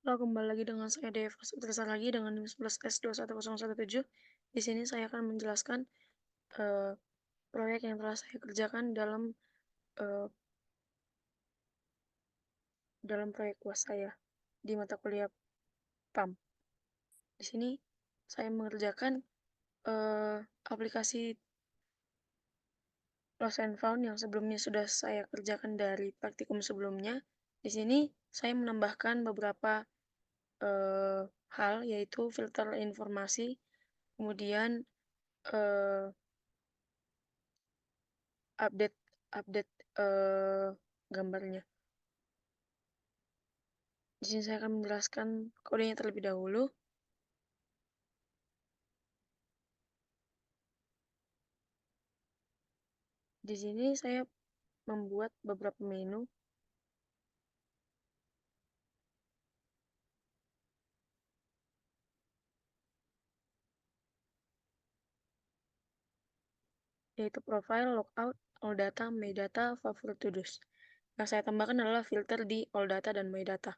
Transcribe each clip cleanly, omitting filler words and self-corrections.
Halo, kembali lagi dengan saya Deva Sutrasa lagi dengan NIM 11S21017. Di sini saya akan menjelaskan eh, proyek yang telah saya kerjakan eh, dalam proyek UAS saya di mata kuliah PAM. Di sini saya mengerjakan eh, aplikasi Lost and Found yang sebelumnya sudah saya kerjakan dari praktikum sebelumnya. Di sini saya menambahkan beberapa eh, hal, yaitu filter informasi, kemudian eh, update update eh, gambarnya. Di sini saya akan menjelaskan kodenya terlebih dahulu. Di sini saya membuat beberapa menu, yaitu profile, logout, all data, my data, favorite to dos. Yang saya tambahkan adalah filter di all data dan my data.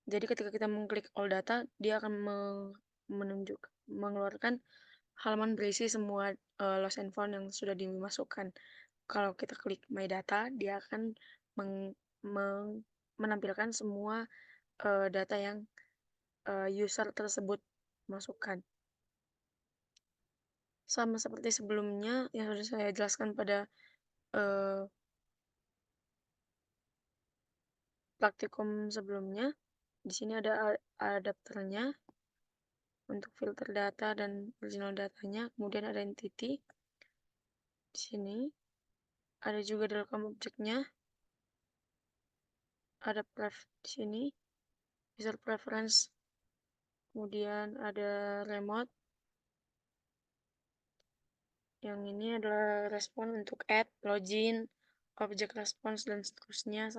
Jadi ketika kita mengklik all data, dia akan mengeluarkan halaman berisi semua lost and found yang sudah dimasukkan. Kalau kita klik my data, dia akan meng- menampilkan semua data yang user tersebut masukkan. Sama seperti sebelumnya yang sudah saya jelaskan pada uh, praktikum sebelumnya, di sini ada adapternya untuk filter data dan original datanya, kemudian ada entity. Di sini ada juga welcome objeknya, ada pref di sini, user preference, kemudian ada remote. Yang ini adalah respon untuk add, login, object response, dan seterusnya.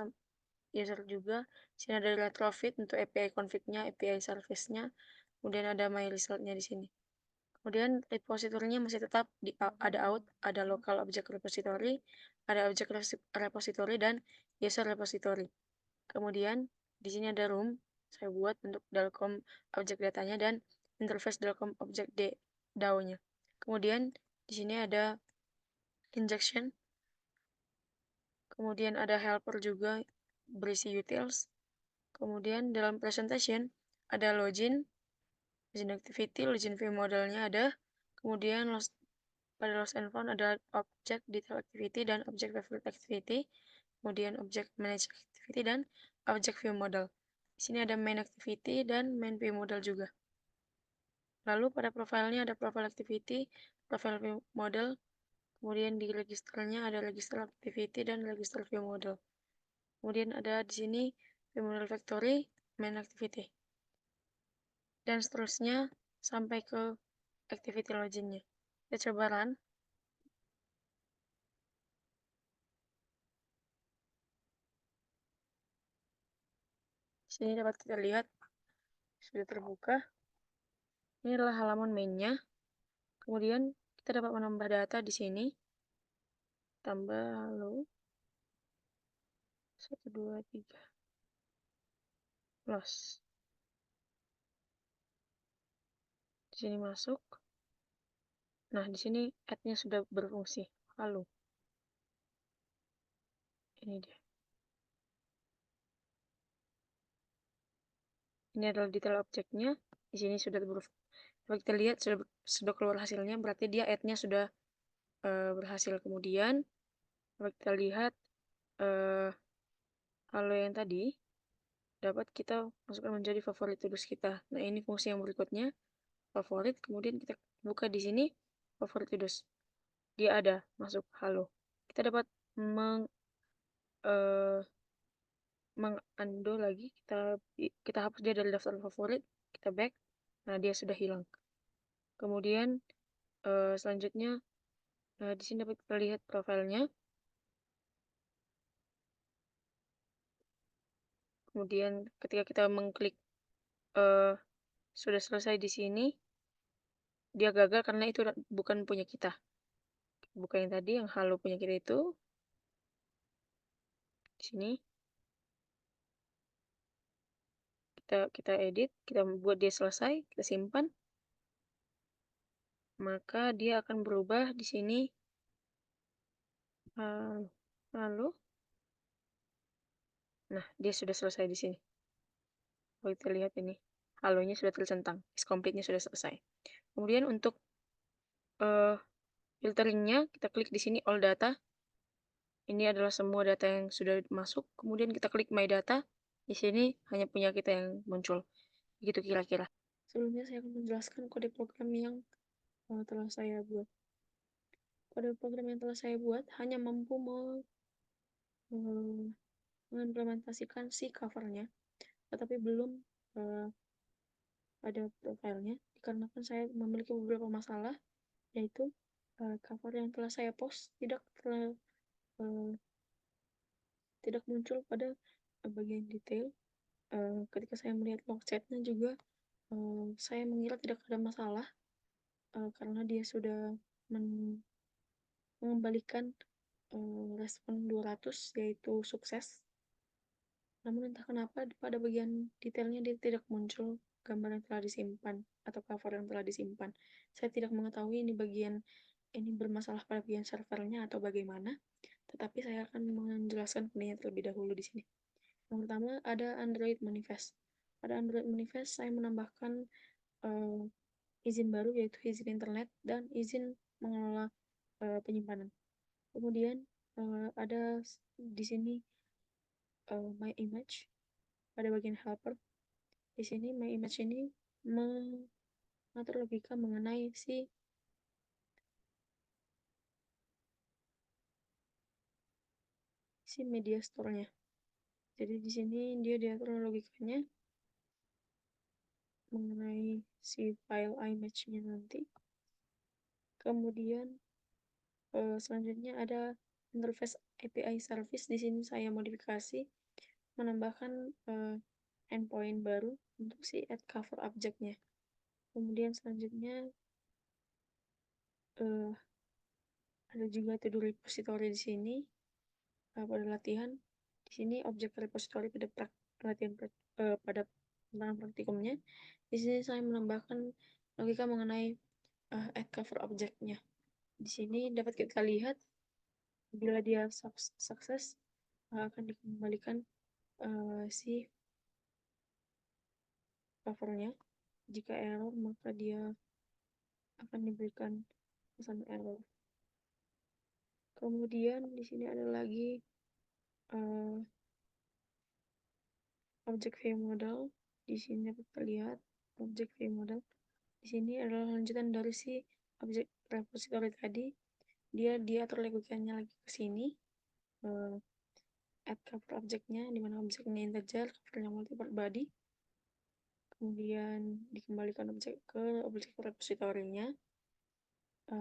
User juga. Di sini ada retrofit untuk API config-nya, API service-nya. Kemudian ada my result-nya di sini. Kemudian repositorinya masih tetap ada out, ada local object repository, ada object repository, dan user repository. Kemudian di sini ada room, saya buat untuk Dalcom object datanya dan interface Dalcom object DAO-nya. Kemudian di sini ada injection, kemudian ada helper juga berisi utils. Kemudian dalam presentation ada login activity, login view modelnya ada. Kemudian pada lost and found ada object detail activity dan object favorite activity. Kemudian object manage activity dan object view model. Di sini ada main activity dan main view model juga. Lalu pada profilnya ada profile activity, profile view model. Kemudian di registernya ada register activity dan register view model. Kemudian ada di sini view model factory, main activity. Dan seterusnya sampai ke activity loginnya. Kita coba run. Di sini dapat kita lihat sudah terbuka. Ini adalah halaman mainnya. Kemudian kita dapat menambah data di sini. Tambah halo 1 2 3 loss. Di sini masuk. Nah, di sini add-nya sudah berfungsi. Halo. Ini dia. Ini adalah detail objeknya. Di sini sudah kalau kita lihat sudah keluar hasilnya, berarti dia add-nya sudah berhasil. Kemudian kalau kita lihat halo yang tadi dapat kita masukkan menjadi favorit tulis kita. Nah, ini fungsi yang berikutnya, favorit. Kemudian kita buka di sini favorit tulis. Dia ada masuk halo. Kita dapat eh, mengundo lagi, kita hapus dia dari daftar favorit, kita back. Nah, dia sudah hilang. Kemudian selanjutnya di sini dapat kita lihat profilnya. Kemudian ketika kita mengklik uh, sudah selesai di sini, dia gagal karena itu bukan punya kita. Bukan yang tadi, yang halo punya kita itu. Di sini kita edit, kita buat dia selesai, kita simpan, maka dia akan berubah di sini. Lalu, nah dia sudah selesai di sini. Kalau kita lihat ini, halonya sudah tercentang, is complete-nya sudah selesai. Kemudian untuk filteringnya, kita klik di sini all data. Ini adalah semua data yang sudah masuk. Kemudian kita klik my data. Di sini hanya punya kita yang muncul. Begitu kira-kira. Sebelumnya saya akan menjelaskan kode program yang telah saya buat. Kode program yang telah saya buat hanya mampu mengimplementasikan si covernya, tetapi belum ada profilnya, dikarenakan saya memiliki beberapa masalah, yaitu cover yang telah saya post tidak muncul pada bagian detail. Ketika saya melihat log chatnya juga, saya mengira tidak ada masalah karena dia sudah mengembalikan respon 200, yaitu sukses. Namun entah kenapa pada bagian detailnya dia tidak muncul gambar yang telah disimpan atau cover yang telah disimpan. Saya tidak mengetahui ini bermasalah pada bagian servernya atau bagaimana, tetapi saya akan menjelaskan ini terlebih dahulu di sini. Yang pertama ada Android Manifest. Pada Android Manifest saya menambahkan izin baru, yaitu izin internet dan izin mengelola penyimpanan. Kemudian ada di sini my image pada bagian helper. Di sini my image ini mengatur logika mengenai si media store-nya. Jadi di sini dia diatur logikanya mengenai si file image-nya nanti. Kemudian selanjutnya ada interface API service. Di sini saya modifikasi menambahkan endpoint baru untuk si add cover object-nya. Kemudian selanjutnya ada juga to-do repository di sini pada latihan. Di sini objek repository pada latihan pada tentang praktikumnya. Di sini saya menambahkan logika mengenai add cover object-nya. Di sini dapat kita lihat bila dia sukses akan dikembalikan si covernya. Jika error maka dia akan diberikan pesan error. Kemudian di sini ada lagi object view model. Di sini dapat terlihat object view model. Di sini adalah lanjutan dari si objek repository tadi. Dia diatur logikanya lagi ke sini. Add cover objeknya, dimana objeknya integer, covernya multiple body. Kemudian dikembalikan objek ke objek repository-nya,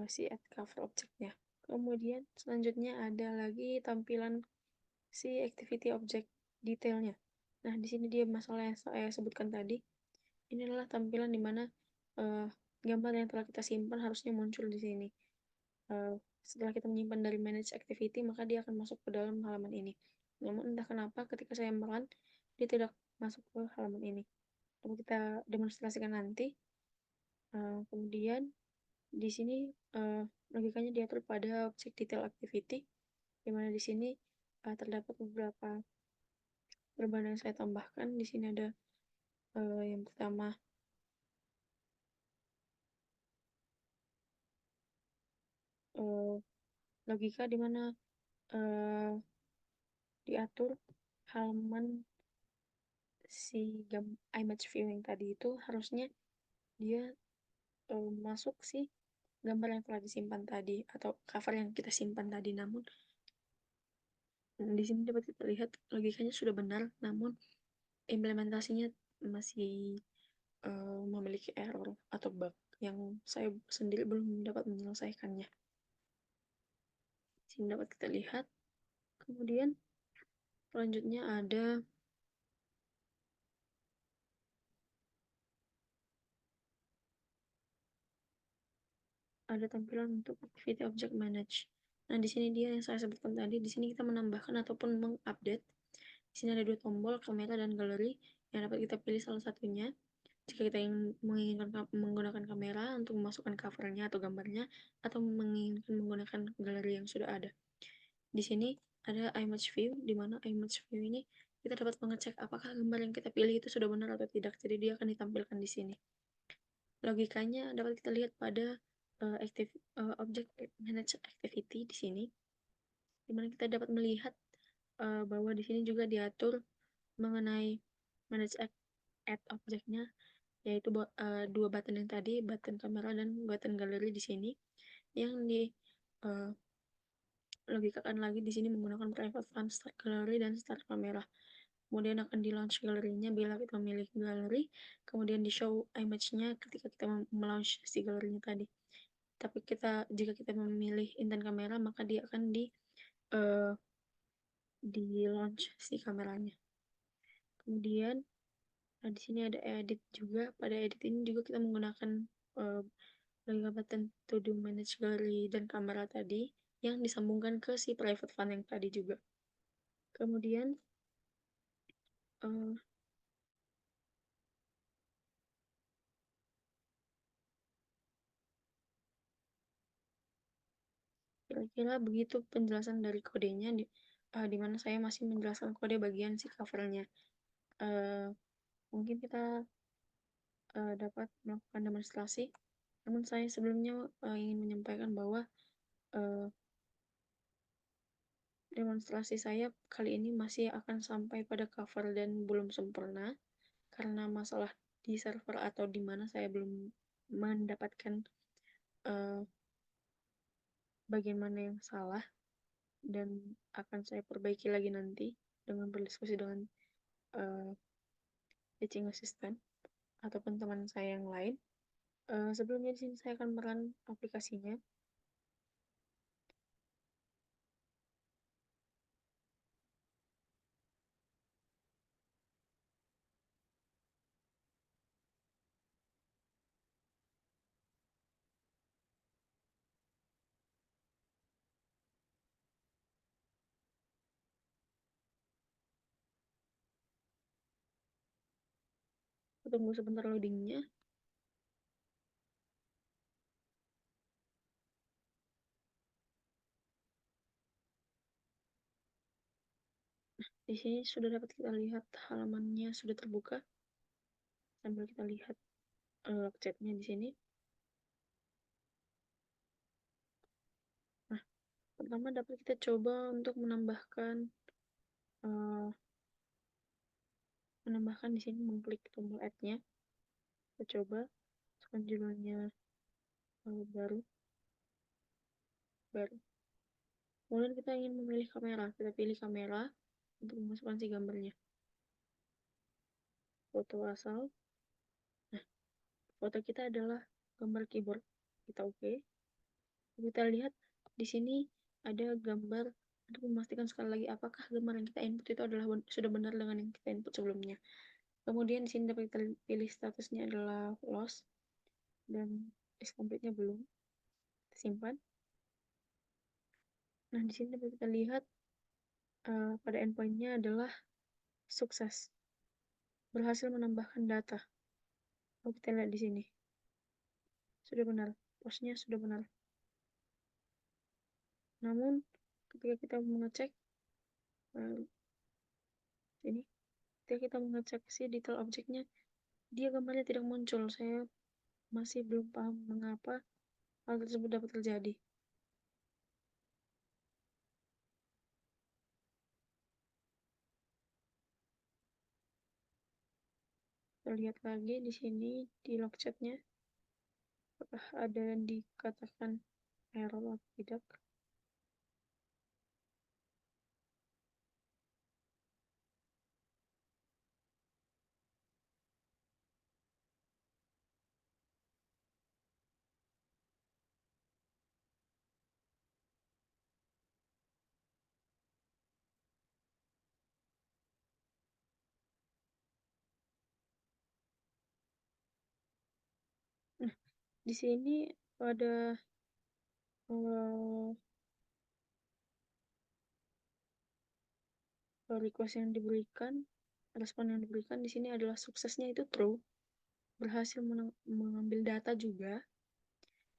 si add cover objeknya. Kemudian selanjutnya ada lagi tampilan si activity object detailnya. Nah, di sini dia masalah yang saya sebutkan tadi. Ini adalah tampilan di mana gambar yang telah kita simpan harusnya muncul di sini. Setelah kita menyimpan dari manage activity, maka dia akan masuk ke dalam halaman ini. Namun entah kenapa ketika saya run, dia tidak masuk ke halaman ini. Lalu kita demonstrasikan nanti. Kemudian di sini logikanya diatur pada objek detail activity, di mana di sini terdapat beberapa perubahan yang saya tambahkan. Di sini ada yang pertama logika di mana diatur halaman si image viewing tadi itu harusnya dia masuk si gambar yang telah disimpan tadi atau cover yang kita simpan tadi. Namun di sini dapat kita lihat logikanya sudah benar, namun implementasinya masih memiliki error atau bug yang saya sendiri belum dapat menyelesaikannya. Di sini dapat kita lihat. Kemudian selanjutnya ada tampilan untuk activity object manage. Nah, di sini dia yang saya sebutkan tadi. Di sini kita menambahkan ataupun mengupdate. Di sini ada dua tombol, kamera dan galeri, yang dapat kita pilih salah satunya. Jika kita menginginkan menggunakan kamera untuk memasukkan covernya atau gambarnya, atau menginginkan menggunakan galeri yang sudah ada. Di sini ada image view, di mana image view ini kita dapat mengecek apakah gambar yang kita pilih itu sudah benar atau tidak. Jadi dia akan ditampilkan di sini. Logikanya dapat kita lihat pada object manage activity di sini, di mana kita dapat melihat bahwa di sini juga diatur mengenai manage add objeknya, yaitu dua button yang tadi, button kamera dan button galeri di sini, yang di logikakan lagi di sini menggunakan private fund, start gallery, dan start kamera. Kemudian akan di launch galerinya bila kita memilih galeri, kemudian di show image-nya ketika kita melaunch si galerinya tadi. Tapi jika kita memilih intent kamera, maka dia akan uh, di launch si kameranya. Kemudian di sini ada edit juga. Pada edit ini juga kita menggunakan button to do manage gallery dan kamera tadi yang disambungkan ke si private fund yang tadi juga. Kemudian kira-kira begitu penjelasan dari kodenya, di mana saya masih menjelaskan kode bagian si covernya. Mungkin kita dapat melakukan demonstrasi. Namun saya sebelumnya ingin menyampaikan bahwa demonstrasi saya kali ini masih akan sampai pada cover dan belum sempurna karena masalah di server atau di mana saya belum mendapatkan bagian mana yang salah, dan akan saya perbaiki lagi nanti dengan berdiskusi dengan teaching assistant ataupun teman saya yang lain. Sebelumnya di sini saya akan meran aplikasinya. Tunggu sebentar loadingnya. Di sini sudah dapat kita lihat halamannya sudah terbuka. Sambil kita lihat chatnya di sini. Nah, pertama dapat kita coba untuk menambahkan di sini, mengklik tombol add-nya. Kita coba masukkan judulnya baru. Kemudian kita ingin memilih kamera, kita pilih kamera untuk memasukkan si gambarnya. Foto asal. Nah, foto kita adalah gambar keyboard. Kita oke. Kita lihat di sini ada gambar untuk memastikan sekali lagi apakah gambar yang kita input itu adalah sudah benar dengan yang kita input sebelumnya. Kemudian di sini dapat kita pilih statusnya adalah lost dan is complete-nya belum. Kita simpan. Nah, di sini dapat kita lihat pada endpoint-nya adalah sukses. Berhasil menambahkan data. Kita lihat di sini. Sudah benar. Postnya sudah benar. Namun, ketika kita mengecek ini, ketika kita mengecek si detail objeknya, dia gambarnya tidak muncul. Saya masih belum paham mengapa hal tersebut dapat terjadi. Kita lihat lagi di sini di log chatnya, apakah ada yang dikatakan error atau tidak. Nah, di sini pada request yang diberikan Respon yang diberikan di sini adalah suksesnya itu true, berhasil mengambil data juga.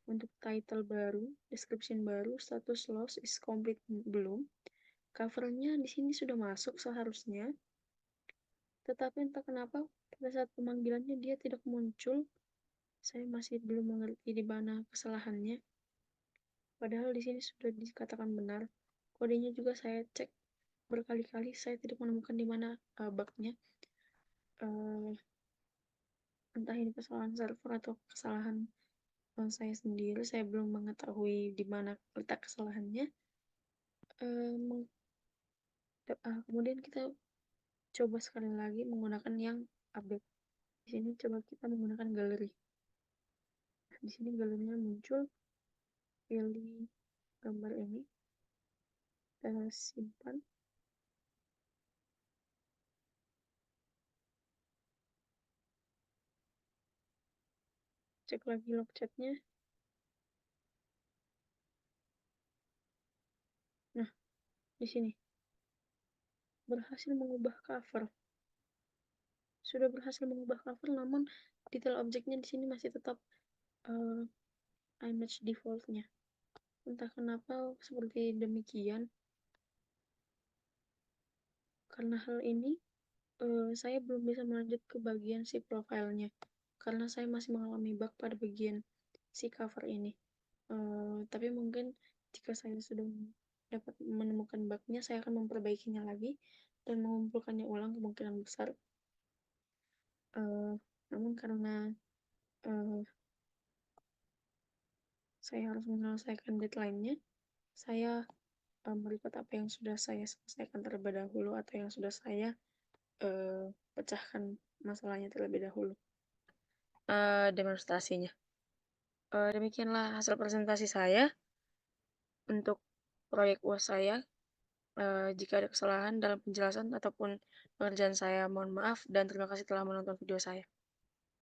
Untuk title baru, description baru, status loss is complete belum. Covernya di sini sudah masuk seharusnya, tetapi entah kenapa pada saat pemanggilannya dia tidak muncul. Saya masih belum mengerti di mana kesalahannya. Padahal di sini sudah dikatakan benar. Kodenya juga saya cek berkali-kali, saya tidak menemukan di mana bugnya. Entah ini kesalahan server atau kesalahan saya sendiri, saya belum mengetahui di mana letak kesalahannya. Kemudian kita coba sekali lagi menggunakan yang update. Di sini coba kita menggunakan galeri. Di sini galerinya muncul, pilih gambar ini, kita simpan. Cek lagi log chatnya. Nah, di sini berhasil mengubah cover. Sudah berhasil mengubah cover, namun detail objeknya di sini masih tetap image defaultnya. Entah kenapa seperti demikian. Karena hal ini, saya belum bisa melanjut ke bagian si profilnya. Karena saya masih mengalami bug pada bagian si cover ini. Tapi mungkin jika saya sudah dapat menemukan bugnya, saya akan memperbaikinya lagi dan mengumpulkannya ulang kemungkinan besar. Namun karena saya harus menyelesaikan deadline-nya, saya melihat apa yang sudah saya selesaikan terlebih dahulu atau yang sudah saya pecahkan masalahnya terlebih dahulu. Demonstrasinya. Demikianlah hasil presentasi saya untuk proyek UAS saya. Jika ada kesalahan dalam penjelasan ataupun pengerjaan saya, mohon maaf dan terima kasih telah menonton video saya.